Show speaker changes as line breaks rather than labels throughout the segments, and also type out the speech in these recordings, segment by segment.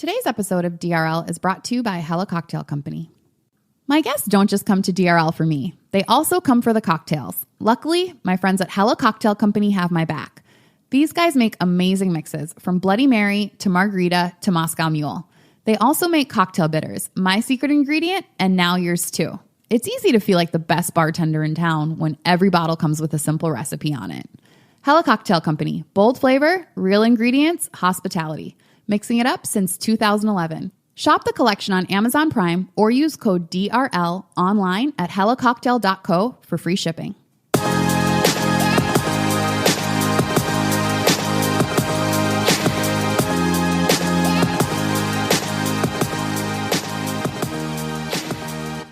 Today's episode of DRL is brought to you by Hella Cocktail Company. My guests don't just come to DRL for me. They also come for the cocktails. Luckily, my friends at Hella Cocktail Company have my back. These guys make amazing mixes, from Bloody Mary to Margarita to Moscow Mule. They also make cocktail bitters, my secret ingredient, and now yours too. It's easy to feel like the best bartender in town when every bottle comes with a simple recipe on it. Hella Cocktail Company, bold flavor, real ingredients, hospitality. Mixing it up since 2011. Shop the collection on Amazon Prime or use code DRL online at hellacocktail.co for free shipping.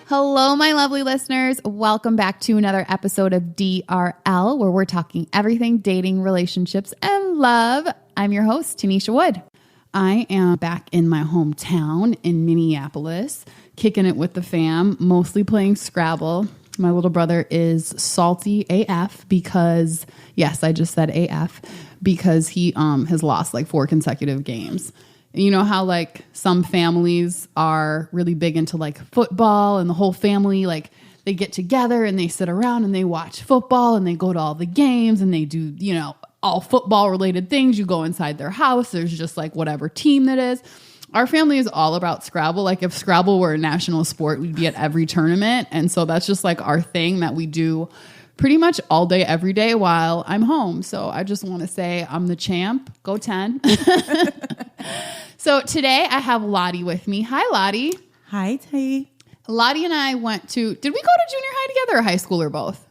Hello, my lovely listeners. Welcome back to another episode of DRL, where we're talking everything dating, relationships, and love. I'm your host, Tanisha Wood. I am back in my hometown in Minneapolis, kicking it with the fam, mostly playing Scrabble. My little brother is salty AF because, yes, I just said AF, because he has lost like 4 consecutive games. You know how like some families are really big into like football, and the whole family, like they get together and they sit around and they watch football and they go to all the games and they do, you know, all football related things. You go inside their house. There's just like whatever team that is. Our family is all about Scrabble. Like if Scrabble were a national sport, we'd be at every tournament. And so that's just like our thing that we do pretty much all day, every day while I'm home. So I just want to say I'm the champ. Go 10. So today I have Lottie with me. Hi, Lottie.
Hi, Tay.
Lottie and I did we go to junior high together or high school or both?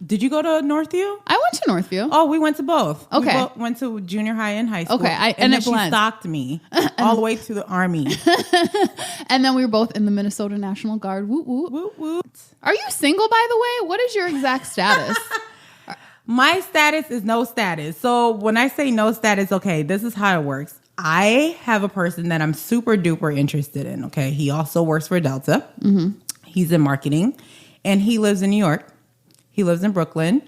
Did you go to Northview?
I went to Northview.
Oh, we went to both.
Okay.
We both went to junior high and high school.
Okay.
And then she stalked me all the way to the Army.
And then we were both in the Minnesota National Guard. Woot, woot.
Woot, woot.
Are you single, by the way? What is your exact status?
My status is no status. So when I say no status, okay, this is how it works. I have a person that I'm super duper interested in, okay? He also works for Delta. Mm-hmm. He's in marketing, and he lives in New York. He lives in Brooklyn.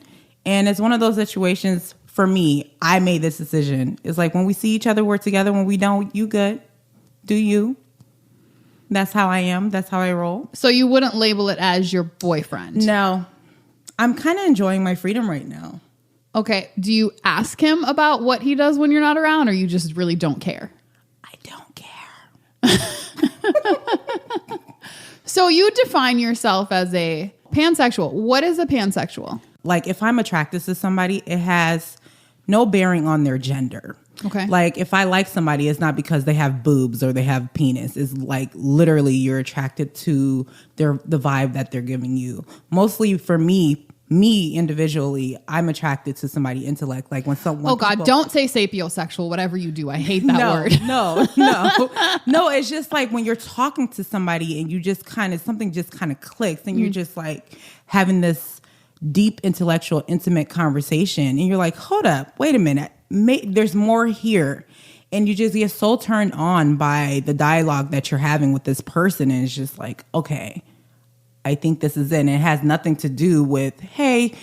And it's one of those situations, for me, I made this decision. It's like when we see each other, we're together. When we don't, you good. Do you. That's how I am. That's how I roll.
So you wouldn't label it as your boyfriend?
No. I'm kind of enjoying my freedom right now.
Okay. Do you ask him about what he does when you're not around, or you just really don't care?
I don't care.
So you define yourself as a pansexual. What is a pansexual?
Like if I'm attracted to somebody, it has no bearing on their gender.
Okay.
Like if I like somebody, it's not because they have boobs or they have penis. It's like literally you're attracted to the vibe that they're giving you. Mostly for me individually, I'm attracted to somebody's intellect. Like when someone.
Oh God, don't say sapiosexual, whatever you do. I hate that word.
No, it's just like when you're talking to somebody and you just something just kind of clicks and you're just like having this deep intellectual, intimate conversation. And you're like, hold up, wait a minute. There's more here. And you just get so turned on by the dialogue that you're having with this person. And it's just like, okay, I think this is it. And it has nothing to do with, hey,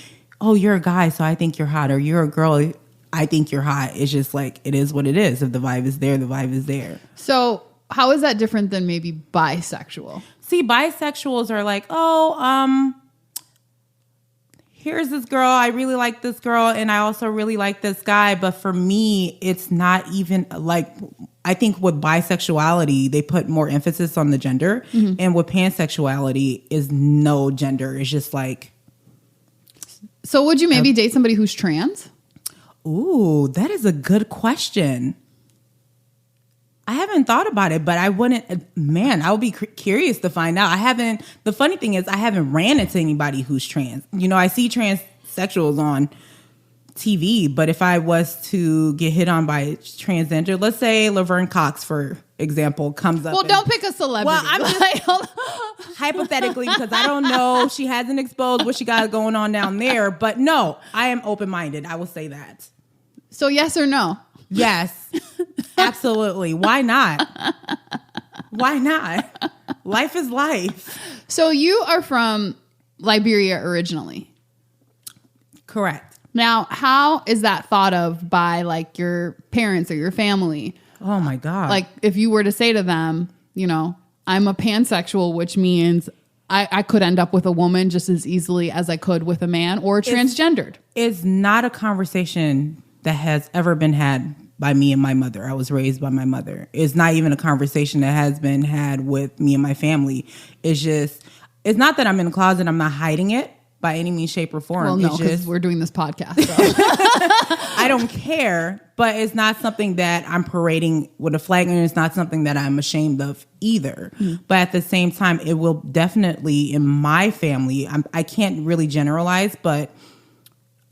oh, you're a guy, so I think you're hot. Or you're a girl, I think you're hot. It's just like, it is what it is. If the vibe is there, the vibe is there.
So how is that different than maybe bisexual?
See, bisexuals are like, here's this girl. I really like this girl. And I also really like this guy. But for me, it's not even like, I think with bisexuality, they put more emphasis on the gender. Mm-hmm. And with pansexuality is no gender. It's just like.
So would you maybe date somebody who's trans?
Ooh, that is a good question. I haven't thought about it, but I wouldn't, man, I would be curious to find out. The funny thing is I haven't ran into anybody who's trans. You know, I see transsexuals on TV, but if I was to get hit on by transgender, let's say Laverne Cox, for example, comes up.
Well, don't pick a celebrity.
Well, I'm just hypothetically, because I don't know. She hasn't exposed what she got going on down there. But no, I am open-minded. I will say that.
So yes or no?
Yes, absolutely. Why not? Why not? Life is life.
So you are from Liberia originally.
Correct.
Now, how is that thought of by like your parents or your family?
Oh my God.
Like if you were to say to them, you know, I'm a pansexual, which means I could end up with a woman just as easily as I could with a man, or transgendered.
It's not a conversation that has ever been had by me and my mother. I was raised by my mother. It's not even a conversation that has been had with me and my family. It's not that I'm in the closet. I'm not hiding it by any means, shape, or form.
Well, no, because we're doing this podcast. So.
I don't care, but it's not something that I'm parading with a flag, and it's not something that I'm ashamed of either. But at the same time, it will definitely, in my family, I can't really generalize, but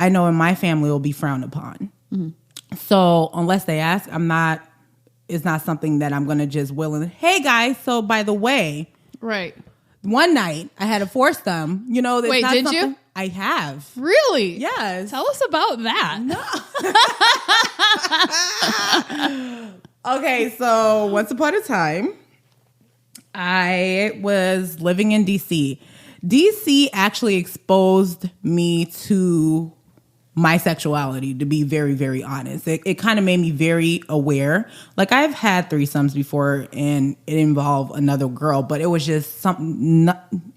I know in my family it will be frowned upon. So unless they ask, it's not something that I'm going to just hey guys, so by the way,
right.
One night I had a foursome, you know.
Wait, did you?
I have.
Really?
Yes.
Tell us about that.
No. Okay, so once upon a time, I was living in DC. DC actually exposed me to my sexuality, to be very, very honest. It kind of made me very aware. Like, I've had threesomes before, and it involved another girl, but it was just something.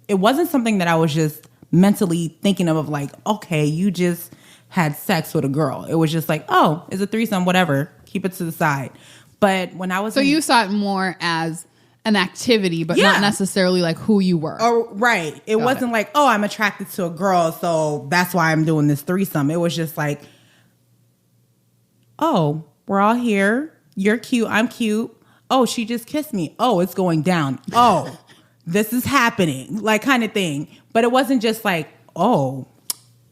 It wasn't something that I was just mentally thinking of like, okay, you just had sex with a girl. It was just like, oh, it's a threesome, whatever. Keep it to the side. But when I was...
So you saw it more as an activity, but not necessarily like who you were.
Oh, right. It wasn't like, oh, I'm attracted to a girl, so that's why I'm doing this threesome. It was just like, oh, we're all here. You're cute. I'm cute. Oh, she just kissed me. Oh, it's going down. Oh, this is happening. Like, kind of thing. But it wasn't just like, oh,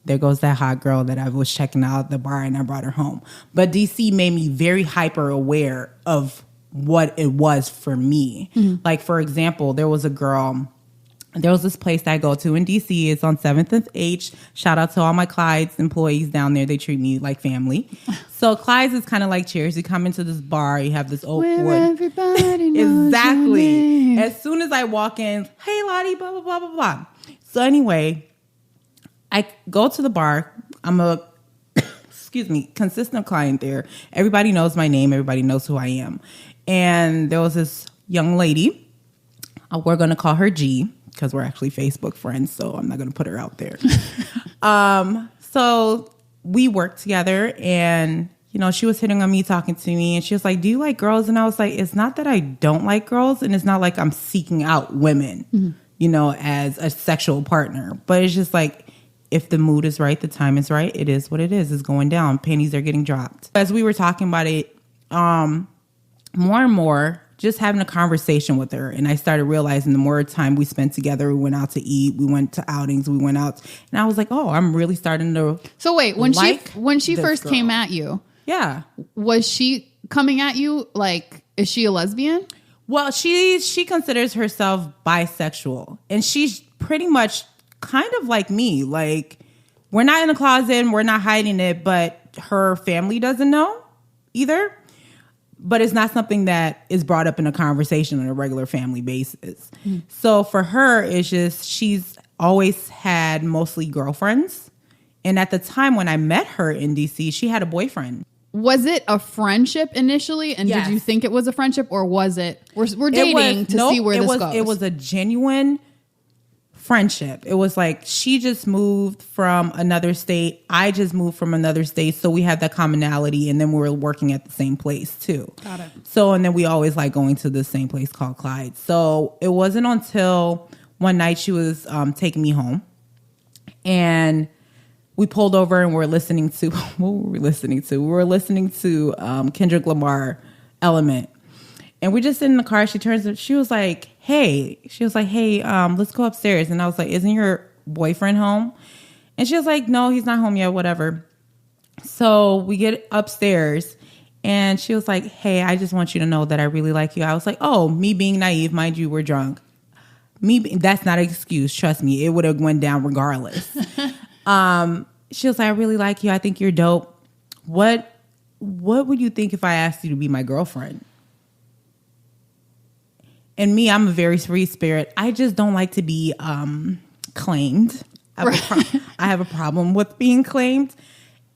there goes that hot girl that I was checking out at the bar and I brought her home. But DC made me very hyper aware of what it was for me. Like, for example, there was this place that I go to in DC. It's on 7th and H. Shout out to all my Clyde's employees down there. They treat me like family. So Clyde's is kind of like Cheers. You come into this bar, you have this oak wood.
Everybody knows
Exactly.
your name.
As soon as I walk in, hey Lottie, blah, blah, blah, blah, blah. So anyway, I go to the bar. I'm a consistent client there. Everybody knows my name. Everybody knows who I am. And there was this young lady. We're going to call her G because we're actually Facebook friends, so I'm not going to put her out there. So we worked together, and, you know, she was hitting on me, talking to me, and she was like, do you like girls? And I was like, it's not that I don't like girls, and it's not like I'm seeking out women, you know, as a sexual partner. But it's just like, if the mood is right, the time is right, it is what it is. It's going down. Panties are getting dropped. As we were talking about it, more and more, just having a conversation with her. And I started realizing the more time we spent together, we went out to eat, we went to outings, we went out. And I was like, oh, I'm really starting to...
So wait, when she first came at you, was she coming at you like, is she a lesbian?
Well, she considers herself bisexual. And she's pretty much kind of like me. Like, we're not in the closet and we're not hiding it, but her family doesn't know either. But it's not something that is brought up in a conversation on a regular family basis. So for her, it's just, she's always had mostly girlfriends. And at the time when I met her in DC, she had a boyfriend.
Was it a friendship initially? And did you think it was a friendship, or was it, we're dating to see where this goes?
It was a genuine friendship. It was like, she just moved from another state. I just moved from another state. So we had that commonality, and then we were working at the same place too.
Got it.
So, and then we always like going to the same place called Clyde. So it wasn't until one night she was taking me home, and we pulled over and we're listening to, what were we listening to? We were listening to Kendrick Lamar, Element. And we just sit in the car. She turns, she was like, hey, let's go upstairs. And I was like, isn't your boyfriend home? And she was like, no, he's not home yet, whatever. So we get upstairs, and she was like, hey, I just want you to know that I really like you. I was like, oh, me being naive, mind you, we're drunk. That's not an excuse. Trust me, it would have went down regardless. She was like, I really like you. I think you're dope. What would you think if I asked you to be my girlfriend? And me, I'm a very free spirit. I just don't like to be claimed. I have a problem with being claimed.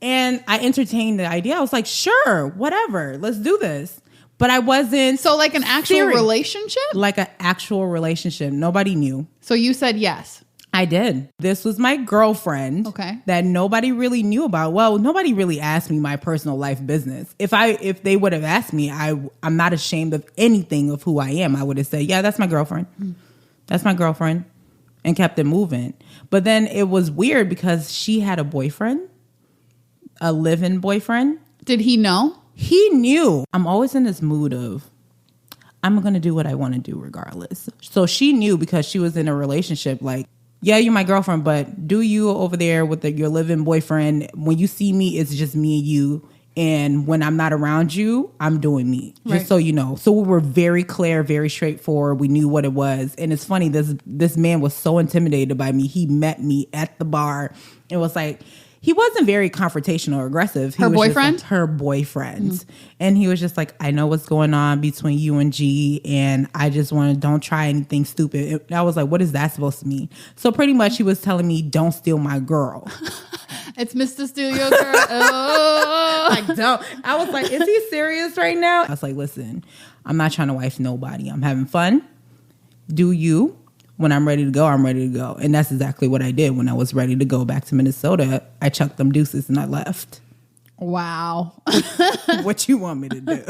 And I entertained the idea. I was like, sure, whatever. Let's do this. But I wasn't.
So like an actual relationship?
Like an actual relationship. Nobody knew.
So you said yes.
I did. This was my girlfriend.
Okay.
That nobody really knew about. Well, nobody really asked me my personal life business. If they would have asked me, I'm not ashamed of anything of who I am. I would have said, yeah, that's my girlfriend. That's my girlfriend. And kept it moving. But then it was weird because she had a boyfriend, a live-in boyfriend.
Did he know?
He knew. I'm always in this mood of, I'm going to do what I want to do regardless. So she knew because she was in a relationship. Like, yeah, you're my girlfriend, but do you over there with your live-in boyfriend? When you see me, it's just me and you. And when I'm not around you, I'm doing me. Just so you know. So we were very clear, very straightforward. We knew what it was. And it's funny, this man was so intimidated by me. He met me at the bar. It was like, he wasn't very confrontational or aggressive.
Her boyfriend?
Her boyfriend. And he was just like, I know what's going on between you and G, and I just don't try anything stupid. And I was like, what is that supposed to mean? So pretty much he was telling me, don't steal my girl.
It's Mr. Steal Your Girl. Oh.
I was like, is he serious right now? I was like, listen, I'm not trying to wife nobody. I'm having fun. Do you? When I'm ready to go, I'm ready to go. And that's exactly what I did. When I was ready to go back to Minnesota, I chucked them deuces and I left.
Wow.
What you want me to do?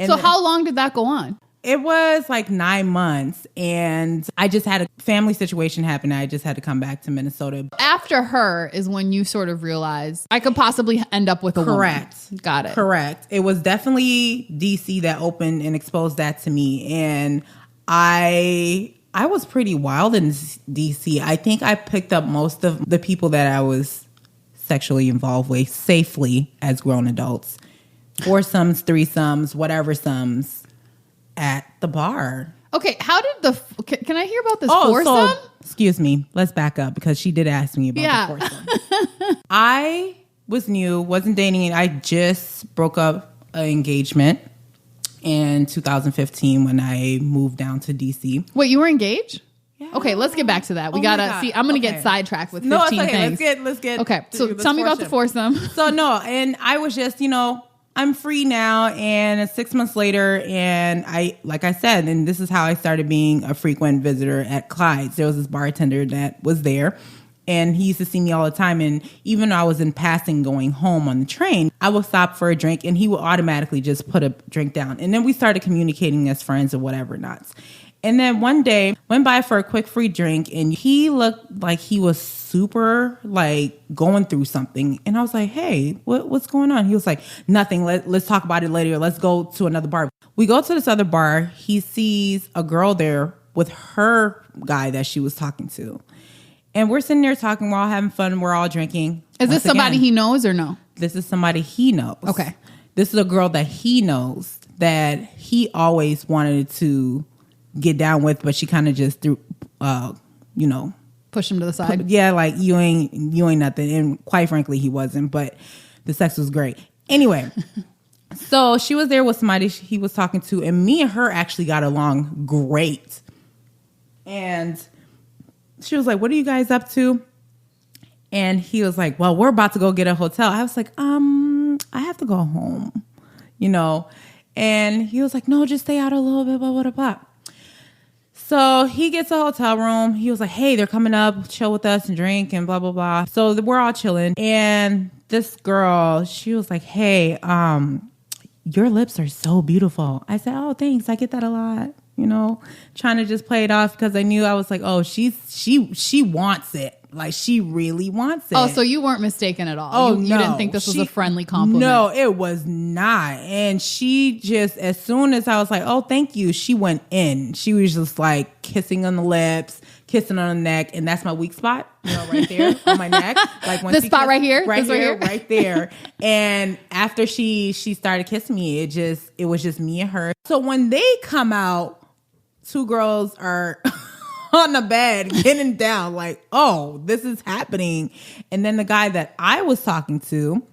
So how long did that go on?
It was like 9 months. And I just had a family situation happen. I just had to come back to Minnesota.
After her is when you sort of realized I could possibly end up with a
Correct.
woman. Got it.
Correct. It was definitely DC that opened and exposed that to me. And I was pretty wild in DC. I think I picked up most of the people that I was sexually involved with safely as grown adults. Foursomes, threesomes, whatever sums at the bar.
Okay, how did can I hear about this foursome?
So, excuse me. Let's back up because she did ask me about the foursome. I was new, wasn't dating. I just broke up an engagement in 2015 when I moved down to DC.
Wait, you were engaged?
Yeah.
Okay, let's get back to that. We gotta see. I'm gonna get sidetracked with 15 things.
Let's get.
Okay, so tell me about the foursome.
So no, and I was just, I'm free now, and 6 months later, and like I said, and this is how I started being a frequent visitor at Clyde's. There was this bartender that was there, and he used to see me all the time. And even though I was in passing going home on the train, I would stop for a drink, and he would automatically just put a drink down. And then we started communicating as friends or whatever nots. And then one day, went by for a quick free drink, and he looked like he was super, like, going through something. And I was like, hey, what's going on? He was like, nothing. Let's talk about it later. Let's go to another bar. We go to this other bar. He sees a girl there with her guy that she was talking to. And we're sitting there talking. We're all having fun. We're all drinking.
Is this somebody he knows or no?
This is somebody he knows.
Okay.
This is a girl that he knows that he always wanted to get down with, but she kind of just threw,
push him to the side.
Yeah, like you ain't nothing. And quite frankly, he wasn't, but the sex was great. Anyway, so she was there with somebody he was talking to, and me and her actually got along great. And she was like, what are you guys up to? And he was like, well, we're about to go get a hotel. I was like, I have to go home, And he was like, no, just stay out a little bit, blah, blah, blah, blah. So he gets a hotel room. He was like, hey, they're coming up, chill with us and drink and blah, blah, blah. So we're all chilling. And this girl, she was like, hey, your lips are so beautiful. I said, oh, thanks. I get that a lot. Trying to just play it off because I knew I was like, oh, she wants it. Like, she really wants it.
Oh, so you weren't mistaken at all.
Oh,
you didn't think this was a friendly compliment.
No, it was not. And she just, as soon as I was like, oh, thank you, she went in. She was just like kissing on the lips, kissing on the neck. And that's my weak spot, right there on my neck. Like when
this spot right here?
Right there. And after she started kissing me, it was just me and her. So when they come out, two girls are on the bed getting down like, oh, this is happening. And then the guy that I was talking to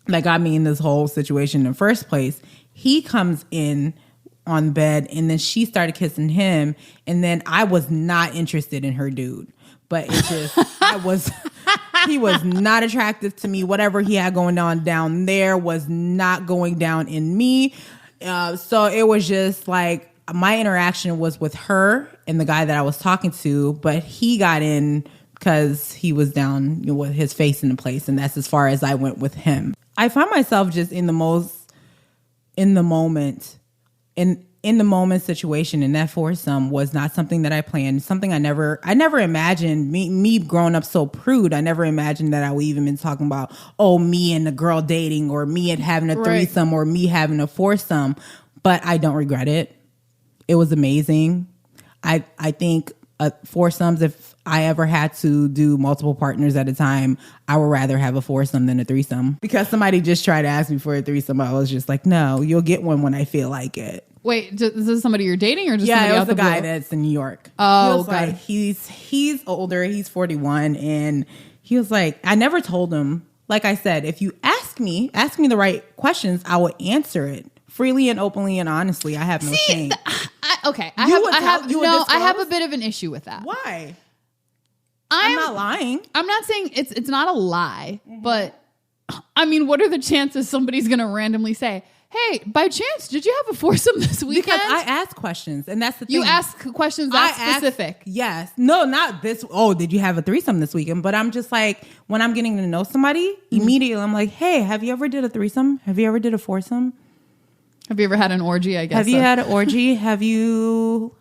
that got me in this whole situation in the first place, he comes in on bed, and then she started kissing him. And then I was not interested in her dude, but it just, he was not attractive to me. Whatever he had going on down there was not going down in me. So it was just like my interaction was with her and the guy that I was talking to, but he got in because he was down, you know, with his face in the place, and that's as far as I went with him. I find myself just in the moment situation, and that foursome was not something that I planned. Something I never imagined. Me growing up so prude, I never imagined that I would even been talking about, oh, me and the girl dating, or me and having a threesome, or me having a foursome. But I don't regret it. It was amazing. I think foursomes, if I ever had to do multiple partners at a time, I would rather have a foursome than a threesome. Because somebody just tried to ask me for a threesome, I was just like, no, you'll get one when I feel like it.
Wait, is this somebody you're dating or just somebody
it was
out the
the guy
blue?
that's in New York.
Oh,
he was like, he's older, he's 41, and he was like, I never told him. Like I said, if you ask me the right questions, I will answer it freely and openly and honestly. I have no shame.
I have a bit of an issue with that.
Why? I'm not lying.
I'm not saying it's not a lie, but I mean, what are the chances somebody's going to randomly say, hey, by chance, did you have a foursome this weekend?
Because I ask questions, and that's the thing.
You ask questions that specific.
Yes. No, not this. Oh, did you have a threesome this weekend? But I'm just like, when I'm getting to know somebody, immediately I'm like, hey, have you ever did a threesome? Have you ever did a foursome?
Have you ever had an orgy? I guess.
Have you had an orgy? How do you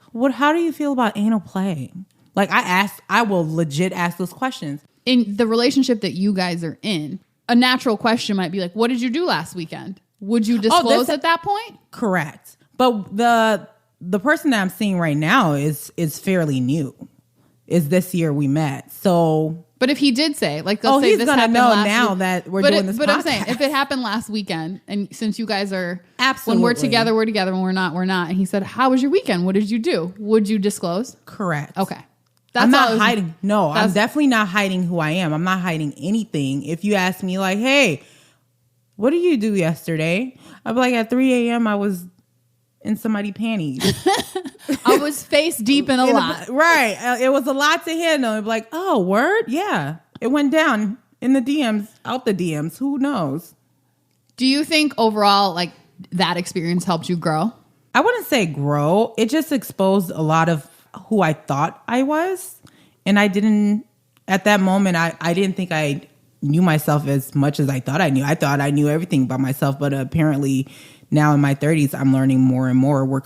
feel about anal play? Like I will legit ask those questions.
In the relationship that you guys are in, a natural question might be like, what did you do last weekend? Would you disclose at that point?
Correct. But the person that I'm seeing right now is fairly new. Is this year we met. So
but if he did say, like, let's say
he's
this
gonna
happened
know
last
now
week,
that we're doing this podcast.
But I'm saying, if it happened last weekend, and since you guys are
absolutely,
when we're together, when we're not, we're not. And he said, how was your weekend? What did you do? Would you disclose?
Correct.
Okay.
I'm not hiding. No, I'm definitely not hiding who I am. I'm not hiding anything. If you ask me like, hey, what did you do yesterday? I'd be like, at 3 a.m. I was in somebody's panties.
I was face deep in a lot.
Right. It was a lot to handle. I'd be like, oh, word? Yeah. It went down in the DMs, out the DMs. Who knows?
Do you think overall, like, that experience helped you grow?
I wouldn't say grow. It just exposed a lot of who I thought I was. And I didn't, at that moment, I didn't think I knew myself as much as I thought I knew. I thought I knew everything about myself, but apparently now in my 30s, I'm learning more and more.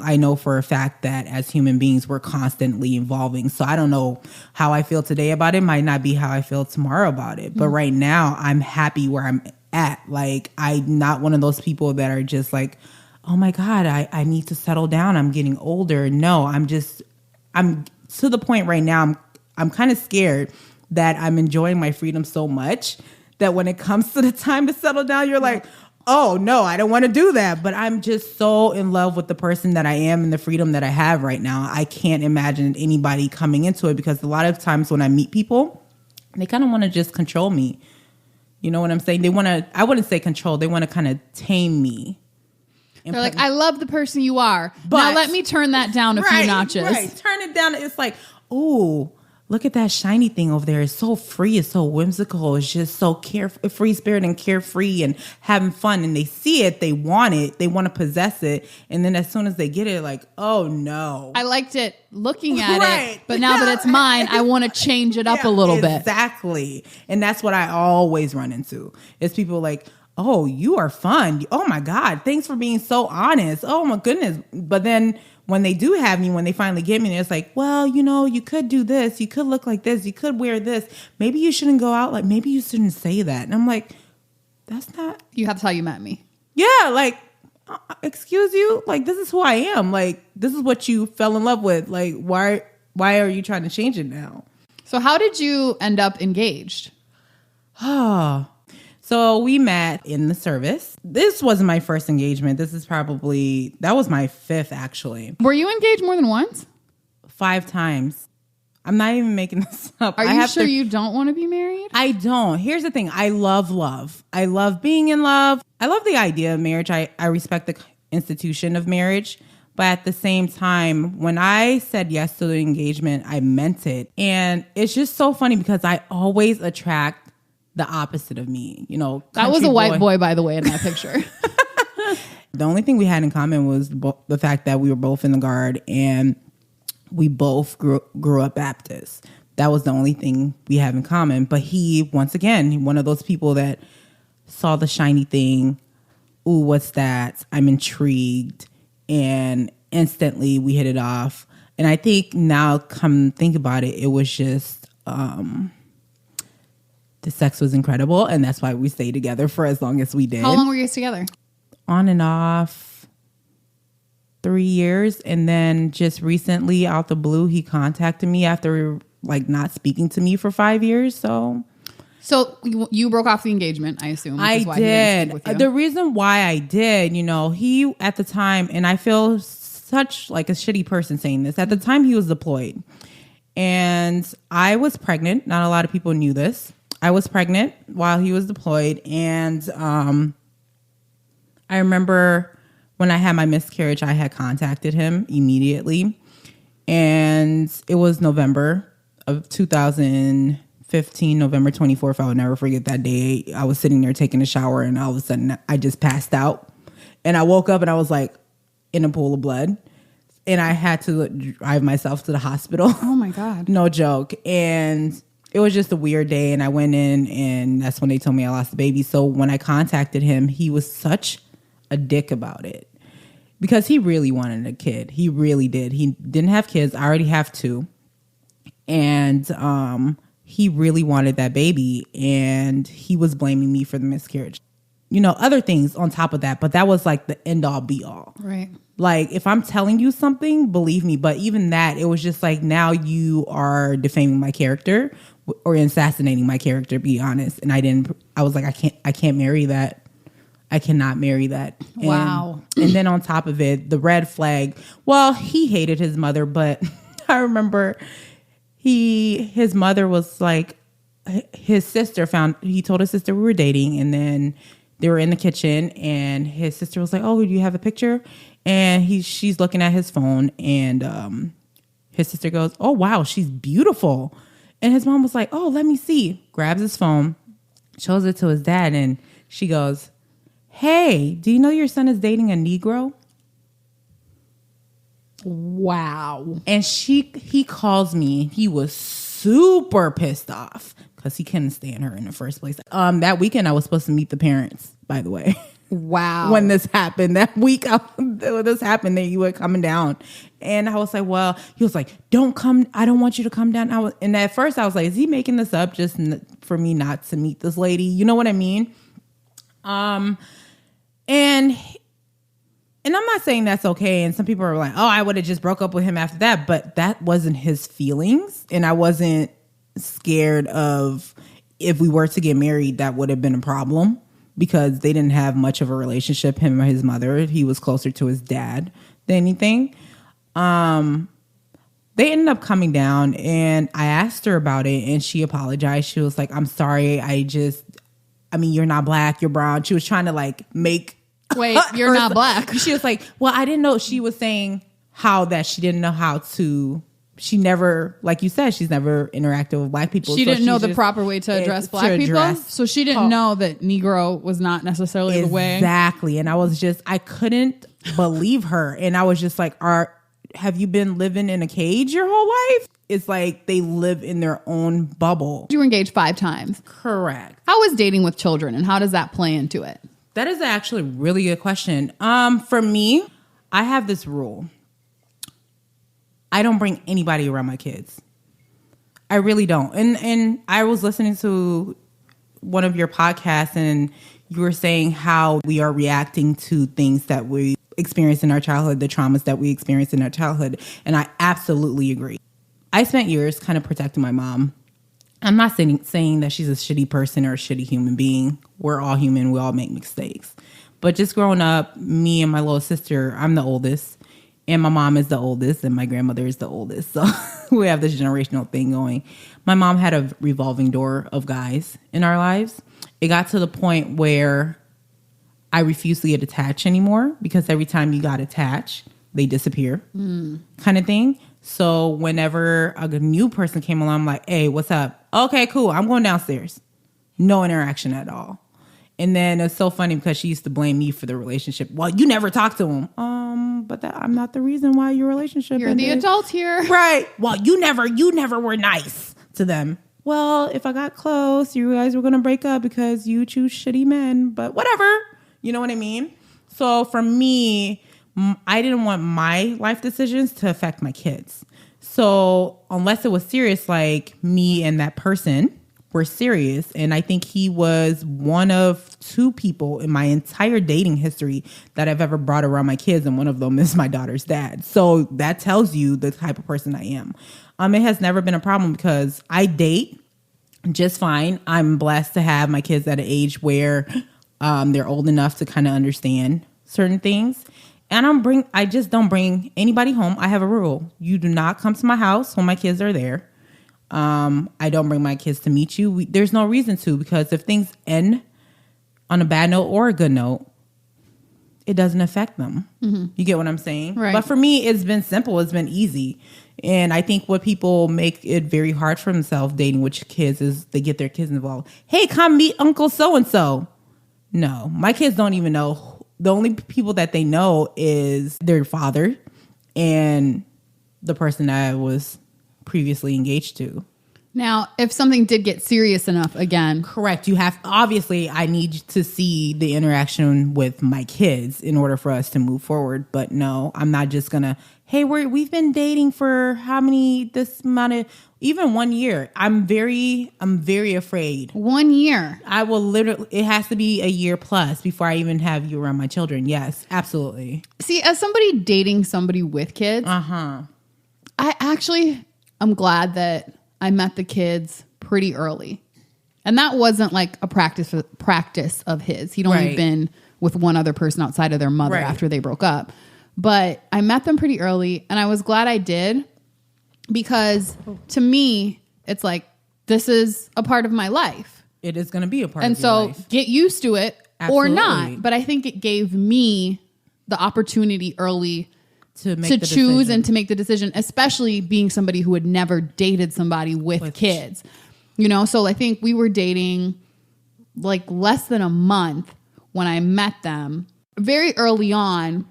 I know for a fact that as human beings, we're constantly evolving. So I don't know how I feel today about it. Might not be how I feel tomorrow about it. But right now, I'm happy where I'm at. Like, I'm not one of those people that are just like, oh my God, I need to settle down. I'm getting older. No, I'm to the point right now, I'm kind of scared that I'm enjoying my freedom so much that when it comes to the time to settle down, you're like, oh no, I don't want to do that. But I'm just so in love with the person that I am and the freedom that I have right now. I can't imagine anybody coming into it, because a lot of times when I meet people, they kind of want to just control me. You know what I'm saying? I wouldn't say control. They want to kind of tame me.
They're like, I love the person you are. But now let me turn that down a few notches.
Right, turn it down. It's like, oh, look at that shiny thing over there. It's so free. It's so whimsical. It's just so free spirit and carefree and having fun. And they see it. They want it. They want to possess it. And then as soon as they get it, like, oh no.
I liked it looking at it. But now that it's mine, I want to change it up a little bit.
Exactly. And that's what I always run into. Is people like, oh, you are fun. Oh my God. Thanks for being so honest. Oh my goodness. But then when they do have me, when they finally get me, it's like, well, you know, you could do this. You could look like this. You could wear this. Maybe you shouldn't go out. Like, maybe you shouldn't say that. And I'm like, that's not.
That's how you met me.
Yeah. Like, excuse you. Like, this is who I am. Like, this is what you fell in love with. Like, why are you trying to change it now?
So how did you end up engaged?
So we met in the service. This wasn't my first engagement. That was my fifth, actually.
Were you engaged more than once?
5 times. I'm not even making this up.
Are you sure you don't want to be married?
I don't. Here's the thing. I love love. I love being in love. I love the idea of marriage. I respect the institution of marriage. But at the same time, when I said yes to the engagement, I meant it. And it's just so funny because I always attract the opposite of me, you know.
That was a white boy, by the way, in that picture.
The only thing we had in common was the fact that we were both in the Guard and we both grew up Baptist. That was the only thing we have in common. But he, once again, one of those people that saw the shiny thing. Ooh, what's that? I'm intrigued. And instantly we hit it off. And I think now, come think about it, it was just the sex was incredible. And that's why we stayed together for as long as we did.
How long were you guys together?
On and off 3 years. And then just recently, out the blue, he contacted me after like not speaking to me for 5 years. So
you broke off the engagement, I assume.
I did. The reason why I did, he at the time, and I feel such like a shitty person saying this, at the time he was deployed and I was pregnant. Not a lot of people knew this. I was pregnant while he was deployed. And I remember when I had my miscarriage, I had contacted him immediately. And it was November of 2015, November 24th. I would never forget that day. I was sitting there taking a shower and all of a sudden I just passed out. And I woke up and I was like in a pool of blood. And I had to drive myself to the hospital.
Oh my God.
No joke. And it was just a weird day. And I went in and that's when they told me I lost the baby. So when I contacted him, he was such a dick about it. Because he really wanted a kid. He really did. He didn't have kids. I already have 2. And he really wanted that baby. And he was blaming me for the miscarriage. Other things on top of that. But that was like the end all be all.
Right.
Like, if I'm telling you something, believe me. But even that, it was just like, now you are defaming my character or assassinating my character, be honest. And I was like, I can't marry that. I cannot marry that.
Wow.
And then on top of it, the red flag. Well, he hated his mother, but I remember his mother was like, his sister he told his sister we were dating, and then they were in the kitchen and his sister was like, oh, do you have a picture? And she's looking at his phone and his sister goes, oh, wow, she's beautiful. And his mom was like, oh, let me see. Grabs his phone, shows it to his dad, and she goes, hey, do you know your son is dating a Negro?
Wow.
And he calls me. He was super pissed off because he couldn't stand her in the first place. That weekend I was supposed to meet the parents, by the way.
Wow.
When this happened, that week this happened, that you were coming down. And I was like, well, he was like, don't come. I don't want you to come down. And at first I was like, is he making this up just for me not to meet this lady? You know what I mean? And I'm not saying that's okay. And some people are like, oh, I would have just broke up with him after that. But that wasn't his feelings. And I wasn't scared of, if we were to get married, that would have been a problem because they didn't have much of a relationship, him and his mother. He was closer to his dad than anything. They ended up coming down and I asked her about it and she apologized. She was like, I'm sorry. You're not black, you're brown. She was trying to wait,
you're not black.
She was like, well, I didn't know. She was saying how that she didn't know how to, she never, like you said, she's never interacted with black people.
She didn't know the proper way to address black people. So she didn't know that Negro was not necessarily the way.
Exactly. And I couldn't believe her. And I was just like, have you been living in a cage your whole life? It's like they live in their own bubble.
You were engaged 5 times.
Correct.
How is dating with children and how does that play into it?
That is actually a really good question. For me, I have this rule. I don't bring anybody around my kids. I really don't. And I was listening to one of your podcasts and you were saying how we are reacting to things that we experienced in our childhood, the traumas that we experienced in our childhood. And I absolutely agree. I spent years kind of protecting my mom. I'm not saying that she's a shitty person or a shitty human being. We're all human. We all make mistakes. But just growing up, me and my little sister, I'm the oldest. And my mom is the oldest. And my grandmother is the oldest. So we have this generational thing going. My mom had a revolving door of guys in our lives. It got to the point where I refused to get attached anymore. Because every time you got attached, they disappear. Kind of thing. So whenever a new person came along, I'm like, hey, what's up? Okay, cool. I'm going downstairs. No interaction at all. And then it's so funny because she used to blame me for the relationship. Well, you never talked to him. But I'm not the reason why your relationship
You're
ended.
the adult here.
Right. Well, you never were nice to them. Well, if I got close, you guys were going to break up because you choose shitty men, but whatever. You know what I mean? So for me, I didn't want my life decisions to affect my kids. So unless it was serious, like me and that person were serious. And I think he was one of 2 people in my entire dating history that I've ever brought around my kids. And one of them is my daughter's dad. So that tells you the type of person I am. It has never been a problem because I date just fine. I'm blessed to have my kids at an age where they're old enough to kind of understand certain things. And I just don't bring anybody home. I have a rule. You do not come to my house when my kids are there. I don't bring my kids to meet you. There's no reason to, because if things end on a bad note or a good note, it doesn't affect them. Mm-hmm. You get what I'm saying?
Right.
But for me, it's been simple. It's been easy. And I think what people make it very hard for themselves dating with kids is they get their kids involved. Hey, come meet Uncle so-and-so. No, my kids don't even know. The only people that they know is their father and the person that I was previously engaged to.
Now, if something did get serious enough again.
Correct. Obviously, I need to see the interaction with my kids in order for us to move forward. But no, I'm not just going to, hey, we've been dating for this amount of, even 1 year. I'm very afraid.
1 year.
I will literally, it has to be a year plus before I even have you around my children. Yes, absolutely.
See, as somebody dating somebody with kids, I'm glad that I met the kids pretty early. And that wasn't like a practice of his. He'd only been with one other person outside of their mother after they broke up. But I met them pretty early, and I was glad I did, because to me, it's like, this is a part of my life.
It is going to be a part
of your life. And so get used to it. Absolutely. Or not. But I think it gave me the opportunity early to choose and to make the decision, especially being somebody who had never dated somebody with kids. You know, so I think we were dating like less than a month when I met them. Very early on,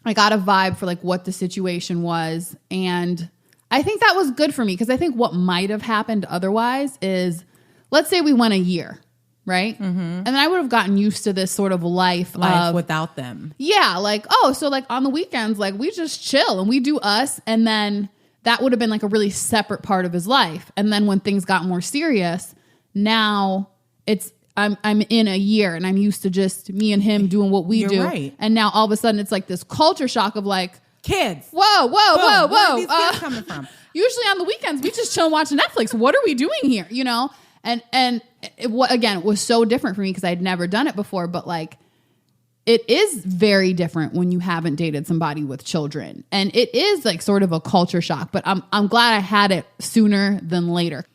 I got a vibe for like what the situation was. And I think that was good for me, because I think what might have happened otherwise is, let's say we went a year. Right. Mm-hmm. And then I would have gotten used to this sort of life
without them.
Yeah. Like, so like on the weekends, like we just chill and we do us. And then that would have been like a really separate part of his life. And then when things got more serious, now I'm in a year and I'm used to just me and him doing what we do. Right. And now all of a sudden it's like this culture shock of like,
kids.
Whoa.
Where are these kids coming from?
Usually on the weekends, we just chill and watch Netflix. What are we doing here? You know? And it was so different for me because I'd never done it before. But like, it is very different when you haven't dated somebody with children, and it is like sort of a culture shock. But I'm glad I had it sooner than later.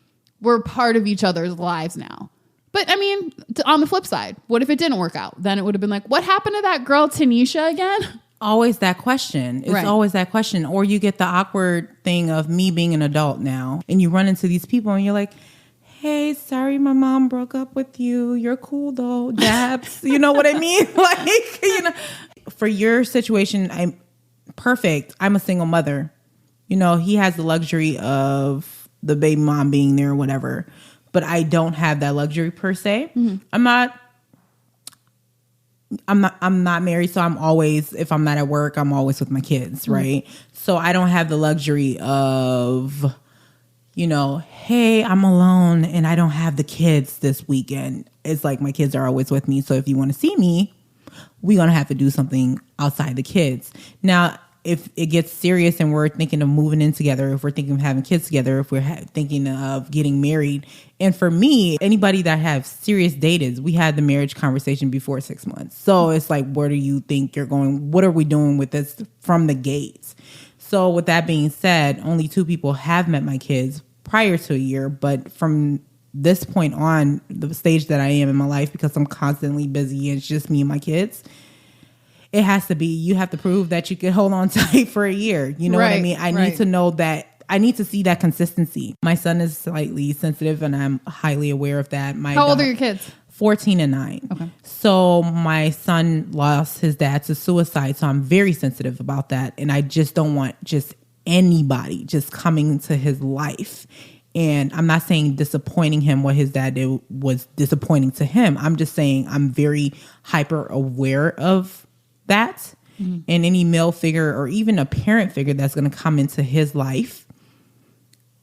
We're part of each other's lives now. But I mean, on the flip side, what if it didn't work out? Then it would have been like, what happened to that girl Tanisha again?
Always that question. It's always that question. Or you get the awkward thing of me being an adult now, and you run into these people and you're like, hey, sorry, my mom broke up with you. You're cool though, Dabs. You know what I mean? Like, you know, for your situation, I'm perfect. I'm a single mother. You know, he has the luxury of the baby mom being there or whatever, but I don't have that luxury per se. Mm-hmm. I'm not married, so I'm always, if I'm not at work, I'm always with my kids, right? Mm-hmm. So I don't have the luxury of, you know, hey, I'm alone and I don't have the kids this weekend. It's like my kids are always with me. So if you want to see me, we're going to have to do something outside the kids. Now, if it gets serious and we're thinking of moving in together, if we're thinking of having kids together, if we're thinking of getting married. And for me, anybody that have serious dated, we had the marriage conversation before 6 months. So it's like, where do you think you're going? What are we doing with this from the gates? So with that being said, only 2 people have met my kids prior to a year, but from this point on, the stage that I am in my life, because I'm constantly busy and it's just me and my kids, it has to be, you have to prove that you can hold on tight for a year. You know what I mean? I need to know that, I need to see that consistency. My son is slightly sensitive and I'm highly aware of that.
How old are your kids?
14 and 9.
Okay.
So my son lost his dad to suicide. So I'm very sensitive about that. And I just don't want just anybody just coming into his life. And I'm not saying disappointing him, what his dad did was disappointing to him. I'm just saying I'm very hyper aware of that. Mm-hmm. And any male figure or even a parent figure that's going to come into his life,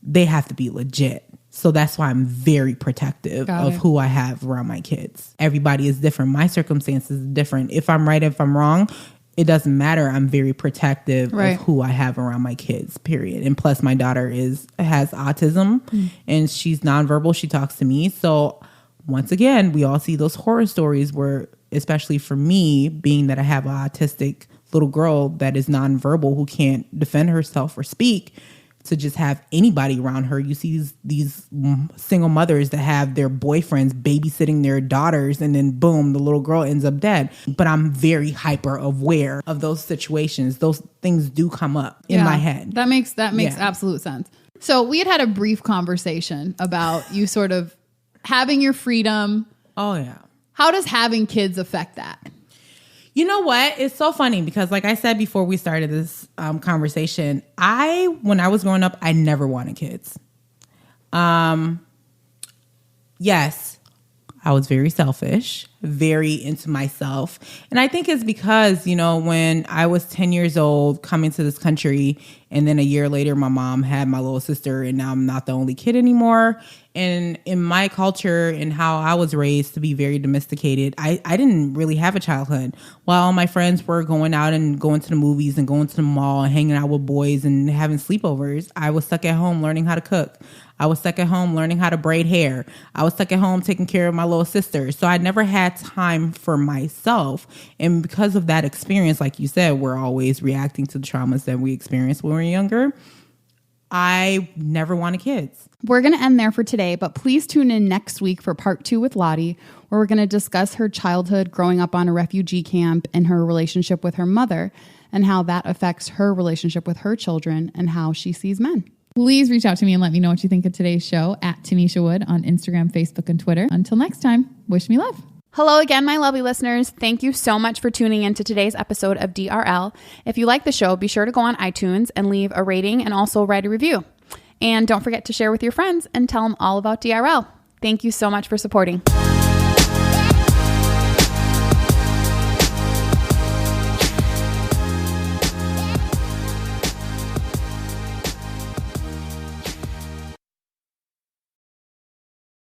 they have to be legit. So that's why I'm very protective of who I have around my kids. Everybody is different. My circumstances are different. If I'm right, if I'm wrong, it doesn't matter. I'm very protective of who I have around my kids, period. And plus my daughter has autism and she's nonverbal. She talks to me. So once again, we all see those horror stories where, especially for me, being that I have an autistic little girl that is nonverbal who can't defend herself or speak, to just have anybody around her. You see these single mothers that have their boyfriends babysitting their daughters and then boom, the little girl ends up dead. But I'm very hyper aware of those situations. Those things do come up in my head.
That makes absolute sense. So we had a brief conversation about you sort of having your freedom.
Oh yeah.
How does having kids affect that?
You know what? It's so funny because like I said before we started this conversation, when I was growing up, I never wanted kids. Yes, I was very selfish, very into myself. And I think it's because, when I was 10 years old coming to this country and then a year later, my mom had my little sister and now I'm not the only kid anymore. And in my culture and how I was raised to be very domesticated, I didn't really have a childhood. While all my friends were going out and going to the movies and going to the mall and hanging out with boys and having sleepovers, I was stuck at home learning how to cook. I was stuck at home learning how to braid hair. I was stuck at home taking care of my little sister. So I never had time for myself. And because of that experience, like you said, we're always reacting to the traumas that we experienced when we were younger. I never wanted kids.
We're going to end there for today, but please tune in next week for part 2 with Lottie, where we're going to discuss her childhood growing up on a refugee camp and her relationship with her mother and how that affects her relationship with her children and how she sees men. Please reach out to me and let me know what you think of today's show at Tanisha Wood on Instagram, Facebook, and Twitter. Until next time, wish me love. Hello again, my lovely listeners. Thank you so much for tuning in to today's episode of DRL. If you like the show, be sure to go on iTunes and leave a rating and also write a review. And don't forget to share with your friends and tell them all about DRL. Thank you so much for supporting.